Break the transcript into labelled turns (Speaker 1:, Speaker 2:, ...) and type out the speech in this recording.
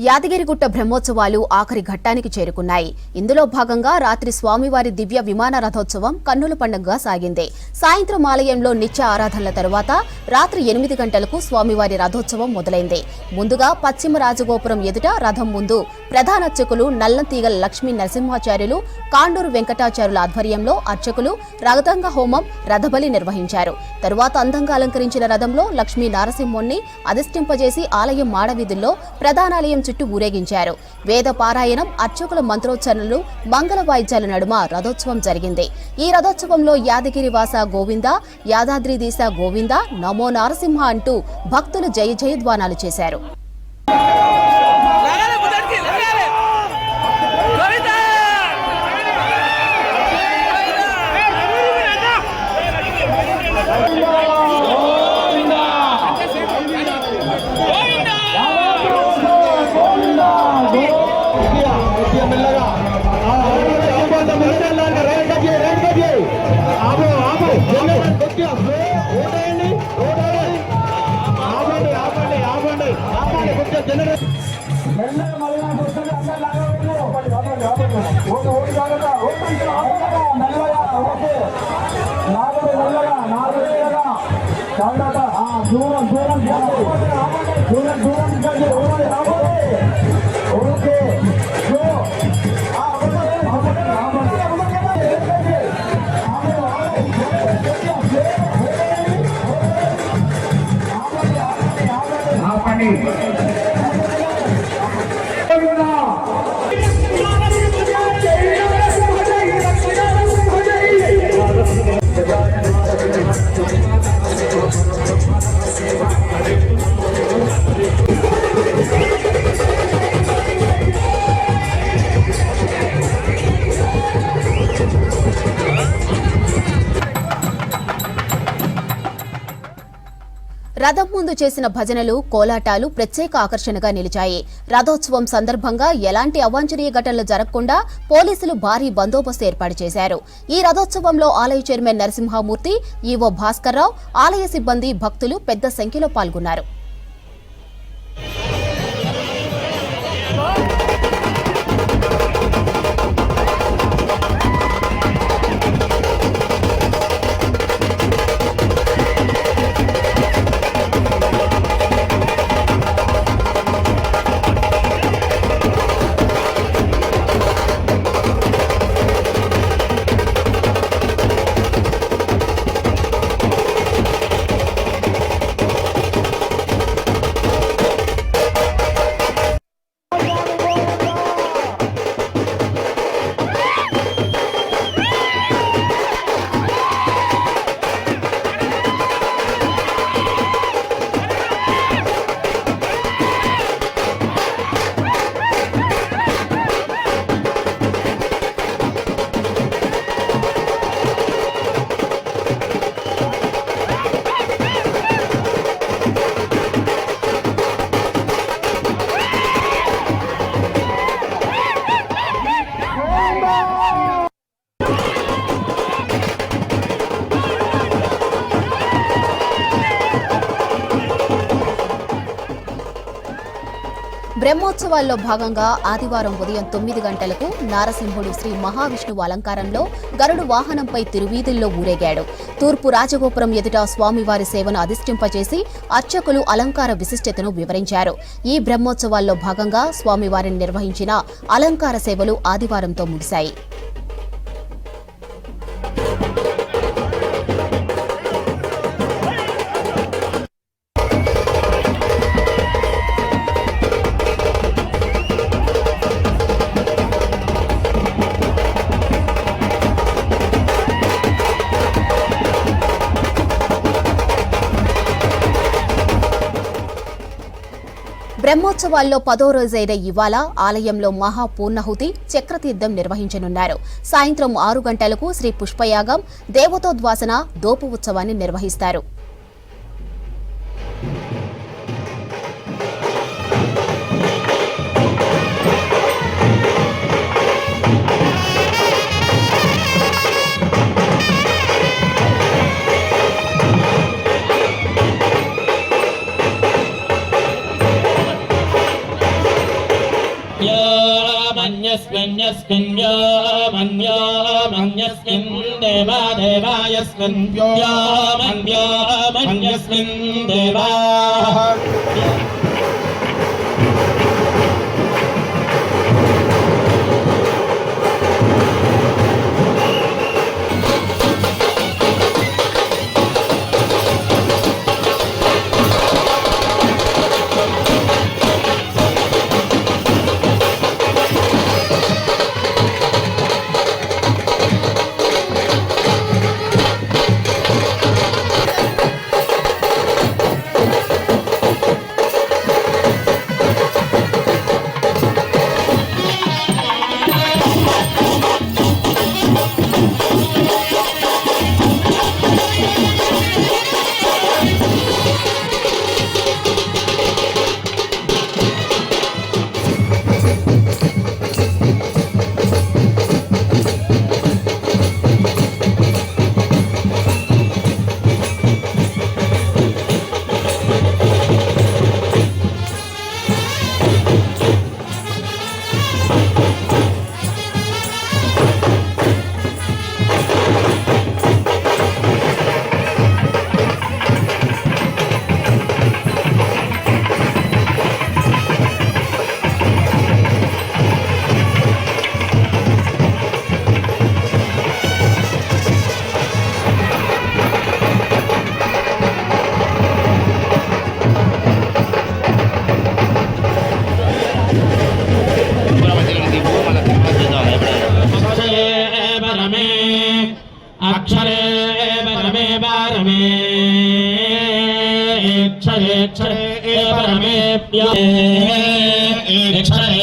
Speaker 1: యాదగిరిగుట్ట బ్రహ్మోత్సవాలు ఆఖరి ఘట్టానికి చేరుకున్నాయి. ఇందులో భాగంగా రాత్రి స్వామివారి దివ్య విమాన రథోత్సవం కన్నుల పండుగగా సాగింది. సాయంత్రం ఆలయంలో నిత్య ఆరాధనల తరువాత రాత్రి 8 గంటలకు స్వామివారి రథోత్సవం మొదలైంది. ముందుగా పశ్చిమ రాజగోపురం ఎదుట రథం ముందు ప్రధాన అర్చకులు నల్లంతీగల లక్ష్మీ నరసింహాచార్యులు, కాండూరు వెంకటాచార్యుల ఆధ్వర్యంలో అర్చకులు రథంగ హోమం, రథబలి నిర్వహించారు. తరువాత అందంగా అలంకరించిన రథంలో లక్ష్మీ నరసింహుణ్ణి అధిష్ఠింపజేసి ఆలయం మాడవీధుల్లో ప్రధానాలయం చుట్టూ ఊరేగించారు. వేద పారాయణం, అర్చకుల మంత్రోచ్చరణలు, మంగళ వాయిద్యాల నడుమ రథోత్సవం జరిగింది. ఈ రథోత్సవంలో యాదగిరివాస గోవింద, యాదాద్రిదీశ గోవింద, నమో నారసింహ అంటూ భక్తులు జయ జయధ్వానాలు చేశారు. రథం ముందు చేసిన భజనలు, కోలాటాలు ప్రత్యేక ఆకర్షణగా నిలిచాయి. రథోత్సవం సందర్భంగా ఎలాంటి అవాంఛనీయ ఘటనలు జరగకుండా పోలీసులు భారీ బందోబస్తు ఏర్పాటు చేశారు. ఈ రథోత్సవంలో ఆలయ చైర్మన్ నరసింహమూర్తి, ఈవో భాస్కర్రావు, ఆలయ సిబ్బంది, భక్తులు పెద్ద సంఖ్యలో పాల్గొన్నారు. బ్రహ్మోత్సవాల్లో భాగంగా ఆదివారం ఉదయం 9 గంటలకు నారసింహుడు శ్రీ మహావిష్ణువు అలంకారంలో గరుడు వాహనంపై తిరువీధుల్లో ఊరేగాడు. తూర్పు రాజగోపురం ఎదుట స్వామివారి సేవను అధిష్ఠింపజేసి అర్చకులు అలంకార విశిష్టతను వివరించారు. ఈ బ్రహ్మోత్సవాల్లో భాగంగా స్వామివారిని నిర్వహించిన అలంకార సేవలు ఆదివారంతో ముగిశాయి. బ్రహ్మోత్సవాల్లో 10వ రోజైన ఇవాళ ఆలయంలో మహాపూర్ణాహుతి, చక్రతీర్థం నిర్వహించనున్నారు. సాయంత్రం 6 గంటలకు శ్రీ పుష్పయాగం, దేవతోద్వాసన, దోపు ఉత్సవాన్ని నిర్వహిస్తారు.
Speaker 2: मन्यस्मिन् यस्मिन् यो मन्यो मन्यस्मिन् देवा देवा यस्मिन् यो मन्यो मन्यस्मिन् देवा अक्षरे परमे परमे अक्षरे परमे अक्षरे